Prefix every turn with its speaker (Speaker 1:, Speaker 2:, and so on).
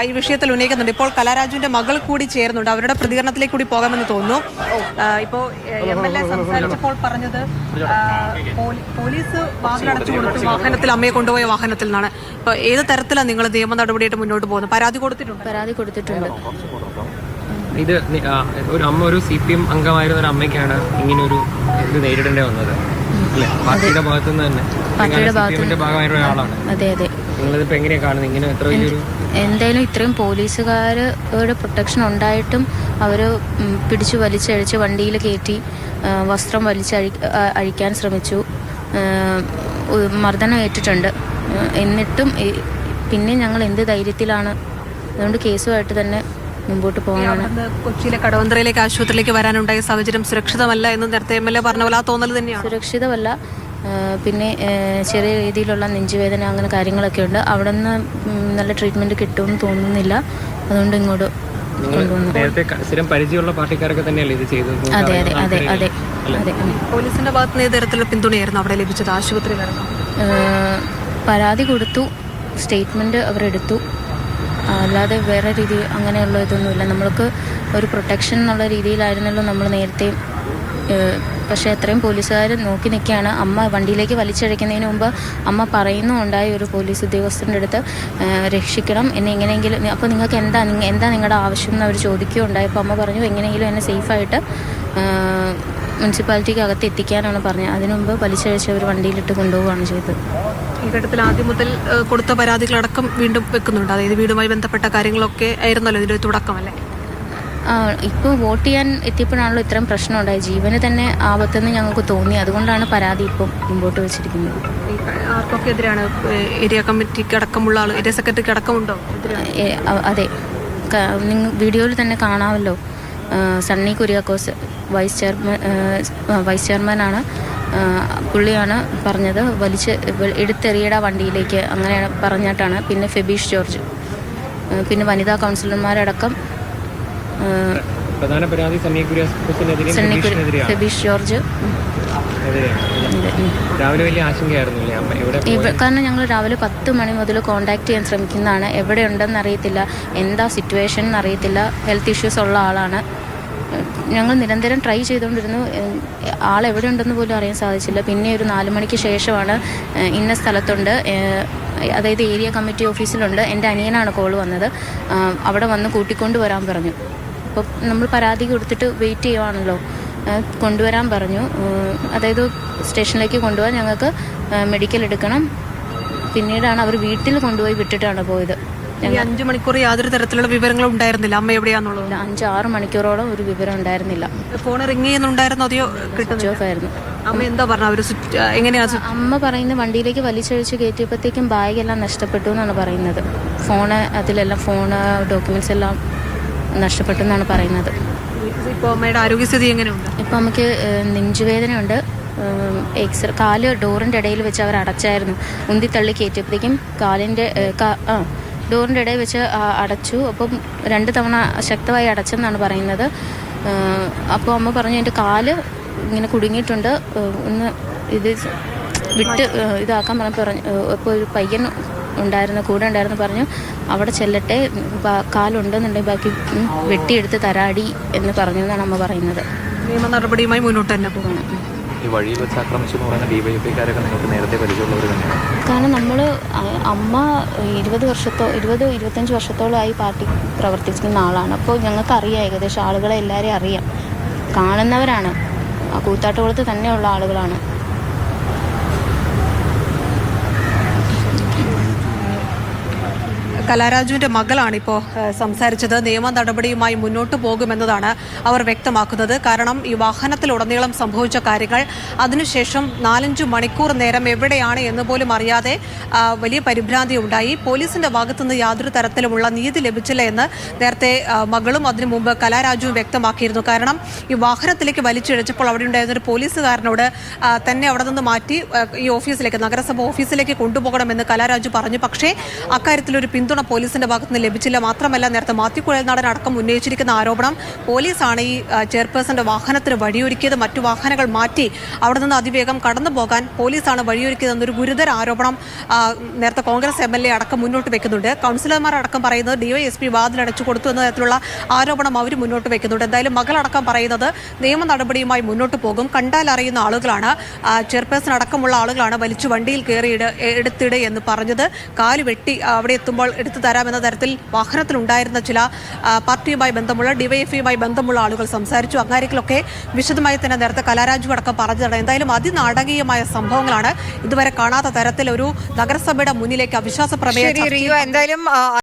Speaker 1: ഈ വിഷയത്തിൽ ഉന്നയിക്കുന്നുണ്ട്. ഇപ്പോൾ കലാരാജുവിന്റെ മകൾ കൂടി ചേരുന്നുണ്ട്. അവരുടെ പ്രതികരണത്തിലേക്ക് കൂടി പോകാമെന്ന് തോന്നുന്നു. ഇപ്പോൾ MLA സംസാരിച്ചപ്പോൾ പറഞ്ഞത് പോലീസ് വാതിലടച്ചു കൊടുത്തു വാഹനത്തിൽ, അമ്മയെ കൊണ്ടുപോയ വാഹനത്തിൽ നിന്നാണ്. ഇപ്പൊ ഏത് തരത്തിലാണ് നിങ്ങൾ നിയമ നടപടിയായിട്ട് മുന്നോട്ട് പോകുന്നത്? പരാതി കൊടുത്തിട്ടുണ്ട്.
Speaker 2: ഇത് ഒരു അമ്മ, ഒരു CPM അംഗമായിരുന്ന ഒരു അമ്മയ്ക്കാണ് ഇങ്ങനെ ഒരു ഇത് നേരിടേണ്ടി വന്നത് അല്ലെ? പാർട്ടിയുടെ ഭാഗത്തുനിന്ന് തന്നെ ഭാഗമായിരുന്ന ഒരാളാണ്. നിങ്ങളിപ്പോ എങ്ങനെയാ കാണുന്നത്? ഇങ്ങനെ എത്ര വലിയൊരു
Speaker 3: എന്തായാലും ഇത്രയും പോലീസുകാരുടെ പ്രൊട്ടക്ഷൻ ഉണ്ടായിട്ടും അവർ പിടിച്ചു വലിച്ചഴിച്ച് വണ്ടിയിൽ കയറ്റി വസ്ത്രം അഴിക്കാൻ ശ്രമിച്ചു, മർദ്ദനം ഏറ്റിട്ടുണ്ട്. എന്നിട്ടും പിന്നെ ഞങ്ങൾ എന്ത് ധൈര്യത്തിലാണ്? അതുകൊണ്ട് കേസുമായിട്ട് തന്നെ മുമ്പോട്ട് പോകാനാണ്.
Speaker 1: കൊച്ചിയിലെ കടവന്ത്രയിലേക്ക് ആശുപത്രിയിലേക്ക് വരാനുണ്ടായ സാഹചര്യം സുരക്ഷിതമല്ല എന്ന് നേരത്തെ MLA പറഞ്ഞ പോലെ ആ തോന്നൽ തന്നെയാണ്.
Speaker 3: സുരക്ഷിതമല്ല. പിന്നെ ചെറിയ രീതിയിലുള്ള നെഞ്ചുവേദന അങ്ങനെ കാര്യങ്ങളൊക്കെ ഉണ്ട്. അവിടെ നിന്ന് നല്ല ട്രീറ്റ്മെന്റ് കിട്ടുമെന്ന് തോന്നുന്നില്ല. അതുകൊണ്ട് ഇങ്ങോട്ട് കൊണ്ടുവന്നു.
Speaker 2: സ്ഥിരം പരിചയമുള്ള പാർട്ടിക്കാരൊക്കെ തന്നെയല്ലേ ഇത് ചെയ്തത്?
Speaker 3: അതെ.
Speaker 1: പോലീസിന്റെ ഭാഗത്ത് നിന്ന് ഏത് തരത്തിലുള്ള പിന്തുണയായിരുന്നു അവിടെ ലഭിച്ചത്? ആശുപത്രി
Speaker 3: പരാതി കൊടുത്തു, സ്റ്റേറ്റ്മെന്റ് അവരെടുത്തു. അല്ലാതെ വേറെ രീതി അങ്ങനെയുള്ള ഇതൊന്നുമില്ല. നമ്മൾക്ക് ഒരു പ്രൊട്ടക്ഷൻ എന്നുള്ള രീതിയിലായിരുന്നല്ലോ നമ്മൾ നേരത്തെ. പക്ഷേ അത്രയും പോലീസുകാർ നോക്കി നിൽക്കുകയാണ്. അമ്മ വണ്ടിയിലേക്ക് വലിച്ചഴയ്ക്കുന്നതിന് മുമ്പ് അമ്മ പറയുന്നുണ്ടായി ഒരു പോലീസ് ഉദ്യോഗസ്ഥൻ്റെ അടുത്ത്, രക്ഷിക്കണം എന്നെ എങ്ങനെയെങ്കിലും. അപ്പോൾ നിങ്ങൾക്ക് എന്താ നിങ്ങളുടെ ആവശ്യം എന്ന് അവർ ചോദിക്കുകയുണ്ടായി. അപ്പോൾ അമ്മ പറഞ്ഞു എങ്ങനെയെങ്കിലും എന്നെ സേഫായിട്ട് മുനിസിപ്പാലിറ്റിക്ക് അകത്ത് എത്തിക്കാനാണ് പറഞ്ഞത്. അതിനു മുമ്പ് വലിച്ചഴച്ച് അവർ വണ്ടിയിലിട്ട് കൊണ്ടുപോവുകയാണ് ചെയ്തത്.
Speaker 1: ഈ ഘട്ടത്തിൽ ആദ്യം മുതൽ കൊടുത്ത പരാതികളടക്കം വീണ്ടും വെക്കുന്നുണ്ട്. അതായത് വീടുമായി ബന്ധപ്പെട്ട കാര്യങ്ങളൊക്കെ ആയിരുന്നല്ലോ ഇതിൻ്റെ തുടക്കമല്ലേ?
Speaker 3: ഇപ്പോൾ വോട്ട് ചെയ്യാൻ എത്തിയപ്പോഴാണല്ലോ ഇത്രയും പ്രശ്നം ഉണ്ടായത്. ജീവന് തന്നെ ആപത്തെന്ന് ഞങ്ങൾക്ക് തോന്നി. അതുകൊണ്ടാണ് പരാതി ഇപ്പം മുമ്പോട്ട് വെച്ചിരിക്കുന്നത്.
Speaker 1: ആർക്കൊക്കെ എതിരാണ്? ഏരിയ കമ്മിറ്റിക്ക് അടക്കമുള്ള ആൾ, ഏരിയ സെക്രട്ടറിക്ക് അടക്കമുണ്ടോ?
Speaker 3: അതെ, നിങ്ങൾ വീഡിയോയിൽ തന്നെ കാണാമല്ലോ. സണ്ണി കുര്യാക്കോസ് വൈസ് ചെയർമാനാണ്. പുള്ളിയാണ് പറഞ്ഞത് വലിച്ച് എടുത്തെറിയട വണ്ടിയിലേക്ക്, അങ്ങനെ പറഞ്ഞിട്ടാണ്. പിന്നെ ഫെബീഷ് ജോർജ്, പിന്നെ വനിതാ കൗൺസിലർമാരടക്കം.
Speaker 2: പ്രധാന പരാതി
Speaker 3: ഫെബീഷ് ജോർജ്.
Speaker 2: രാവിലെ വലിയ ആശങ്കയായിരുന്നു.
Speaker 3: കാരണം ഞങ്ങൾ രാവിലെ 10 മണി മുതൽ കോണ്ടാക്ട് ചെയ്യാൻ ശ്രമിക്കുന്നതാണ്. എവിടെയുണ്ടെന്ന് അറിയത്തില്ല, എന്താ സിറ്റുവേഷൻ എന്നറിയത്തില്ല. ഹെൽത്ത് ഇഷ്യൂസ് ഉള്ള ആളാണ്. ഞങ്ങൾ നിരന്തരം ട്രൈ ചെയ്തുകൊണ്ടിരുന്നു. ആളെവിടെ ഉണ്ടെന്ന് പോലും അറിയാൻ സാധിച്ചില്ല. പിന്നെ ഒരു 4 മണിക്ക് ശേഷമാണ് ഇന്ന സ്ഥലത്തുണ്ട്, അതായത് ഏരിയ കമ്മിറ്റി ഓഫീസിലുണ്ട്, എൻ്റെ അനിയനാണ് കോൾ വന്നത്, അവിടെ വന്ന് കൂട്ടിക്കൊണ്ട് വരാൻ പറഞ്ഞു. അപ്പോൾ നമ്മൾ പരാതി കൊടുത്തിട്ട് വെയിറ്റ് ചെയ്യുവാണല്ലോ, കൊണ്ടുവരാൻ പറഞ്ഞു. അതായത് സ്റ്റേഷനിലേക്ക് കൊണ്ടുപോകാൻ ഞങ്ങൾക്ക് മെഡിക്കൽ എടുക്കണം. പിന്നീടാണ് അവർ വീട്ടിൽ കൊണ്ടുപോയി വിട്ടിട്ടാണ് പോയത്.
Speaker 1: 5 മണിക്കൂർ യാതൊരു തരത്തിലുള്ള വിവരങ്ങളും ഉണ്ടായിരുന്നില്ല അമ്മ എവിടെയാന്നുള്ളത്?
Speaker 3: 5-6 മണിക്കൂറോളം ഒരു വിവരം ഉണ്ടായിരുന്നില്ല.
Speaker 1: ഫോൺ റിങ് ചെയ്യുന്നുണ്ടായിരുന്നു, അതെയോ
Speaker 3: സ്വിച്ച് ഓഫ് ആയിരുന്നു?
Speaker 1: അമ്മ എന്താ പറഞ്ഞു? എങ്ങനെയാണ്
Speaker 3: അമ്മ പറയുന്നത്? വണ്ടിയിലേക്ക് വലിച്ചഴിച്ച് കയറ്റിയപ്പോഴത്തേക്കും ബാഗെല്ലാം നഷ്ടപ്പെട്ടു എന്നാണ് പറയുന്നത്. അതിലെല്ലാം ഡോക്യുമെന്റ്സ് എല്ലാം നഷ്ടപ്പെട്ടു എന്നാണ് പറയുന്നത്.
Speaker 1: ഇപ്പോൾ അമ്മയുടെ ആരോഗ്യസ്ഥിതി എങ്ങനെയുണ്ട്?
Speaker 3: ഇപ്പം അമ്മയ്ക്ക് നെഞ്ചുവേദനയുണ്ട്. കാല് ഡോറിൻ്റെ ഇടയിൽ വെച്ച് അവർ അടച്ചായിരുന്നു. ഉന്തിത്തള്ളി കയറ്റിയപ്പോഴത്തേക്കും കാലിൻ്റെ ഡോറിൻ്റെ ഇടയിൽ വെച്ച് അടച്ചു. അപ്പം 2 തവണ ശക്തമായി അടച്ചെന്നാണ് പറയുന്നത്. അപ്പോൾ അമ്മ പറഞ്ഞു എൻ്റെ കാല് ഇങ്ങനെ കുടുങ്ങിയിട്ടുണ്ട്, ഒന്ന് ഇത് വിട്ട് ഇതാക്കാൻ പറഞ്ഞു. അപ്പോൾ ഒരു പയ്യൻ കൂടെ ഉണ്ടായിരുന്നു, പറഞ്ഞു അവിടെ ചെല്ലട്ടെ, കാലുണ്ടെന്നുണ്ടെങ്കിൽ ബാക്കി വെട്ടിയെടുത്ത് തരാടി എന്ന് പറഞ്ഞു എന്നാണ് അമ്മ പറയുന്നത്.
Speaker 1: നിയമ നടപടിയുമായി മുന്നോട്ട് തന്നെ പോകണം.
Speaker 4: ഈ വഴിയിൽ വെച്ച് ആക്രമിച്ചെന്ന് പറയുന്ന DYFIക്കാരൊക്കെ നിങ്ങൾക്ക് നേരത്തെ പരിചയമുള്ളവർ തന്നെയാണ്?
Speaker 3: കാരണം അമ്മ 20-25 വർഷത്തോളമായി പാർട്ടി പ്രവർത്തിക്കുന്ന ആളാണ്. അപ്പോൾ ഞങ്ങൾക്കറിയാം, ഏകദേശം ആളുകളെ എല്ലാവരെയും അറിയാം, കാണുന്നവരാണ്. ആ കൂത്താട്ടുകുളത്ത് തന്നെയുള്ള ആളുകളാണ്.
Speaker 1: കലാരാജുവിന്റെ മകളാണ് ഇപ്പോൾ സംസാരിച്ചത്. നിയമ നടപടിയുമായി മുന്നോട്ട് പോകുമെന്നതാണ് അവർ വ്യക്തമാക്കുന്നത്. കാരണം ഈ വാഹനത്തിലുടനീളം സംഭവിച്ച കാര്യങ്ങൾ, അതിനുശേഷം 4-5 മണിക്കൂർ നേരം എവിടെയാണ് എന്ന് പോലും അറിയാതെ വലിയ പരിഭ്രാന്തി ഉണ്ടായി. പോലീസിന്റെ ഭാഗത്തുനിന്ന് യാതൊരു തരത്തിലുമുള്ള നീതി ലഭിച്ചില്ല എന്ന് നേരത്തെ മകളും അതിനു മുമ്പ് കലാരാജുവും വ്യക്തമാക്കിയിരുന്നു. കാരണം ഈ വാഹനത്തിലേക്ക് വലിച്ചിഴച്ചപ്പോൾ അവിടെ ഉണ്ടായിരുന്ന ഒരു പോലീസുകാരനോട് തന്നെ അവിടെ നിന്ന് മാറ്റി ഈ ഓഫീസിലേക്ക്, നഗരസഭ ഓഫീസിലേക്ക് കൊണ്ടുപോകണമെന്ന് കലാരാജു പറഞ്ഞു. പക്ഷേ അക്കാര്യത്തിലൊരു പിന്തുണ പിന്തുണ പോലീസിന്റെ ഭാഗത്തുനിന്ന് ലഭിച്ചില്ല. മാത്രമല്ല നേരത്തെ മാത്യു കുഴൽനാടൻ അടക്കം ഉന്നയിച്ചിരിക്കുന്ന ആരോപണം പോലീസാണ് ഈ ചെയർപേഴ്സന്റെ വാഹനത്തിന് വഴിയൊരുക്കിയത്, മറ്റു വാഹനങ്ങൾ മാറ്റി അവിടെ നിന്ന് അതിവേഗം കടന്നു പോകാൻ പോലീസാണ് വഴിയൊരുക്കിയതെന്നൊരു ഗുരുതര ആരോപണം നേരത്തെ കോൺഗ്രസ് MLA അടക്കം മുന്നോട്ട് വെക്കുന്നുണ്ട്. കൗൺസിലർമാർ അടക്കം പറയുന്നത് DYSP വാതിലടച്ചു കൊടുത്തു എന്ന തരത്തിലുള്ള ആരോപണം അവർ മുന്നോട്ട് വെക്കുന്നുണ്ട്. എന്തായാലും മകളടക്കം പറയുന്നത് നിയമ നടപടിയുമായി മുന്നോട്ട് പോകും. കണ്ടാൽ അറിയുന്ന ആളുകളാണ്, ചെയർപേഴ്സൺ അടക്കമുള്ള ആളുകളാണ് വലിച്ചു വണ്ടിയിൽ കയറി എടുത്തിട് എന്ന് പറഞ്ഞത്. കാല് വെട്ടി അവിടെ എത്തുമ്പോൾ എടുത്തു തരാമെന്ന തരത്തിൽ വാഹനത്തിലുണ്ടായിരുന്ന ചില പാർട്ടിയുമായി ബന്ധമുള്ള DYFയുമായി ബന്ധമുള്ള ആളുകൾ സംസാരിച്ചു. അക്കാര്യത്തിലൊക്കെ വിശദമായി തന്നെ നേരത്തെ കലാരാജു അടക്കം പറഞ്ഞതാണ്. എന്തായാലും അതിനാടകീയമായ സംഭവങ്ങളാണ്. ഇതുവരെ കാണാത്ത തരത്തിൽ ഒരു നഗരസഭയുടെ മുന്നിലേക്ക് അവിശ്വാസ പ്രമേയ
Speaker 5: എന്തായാലും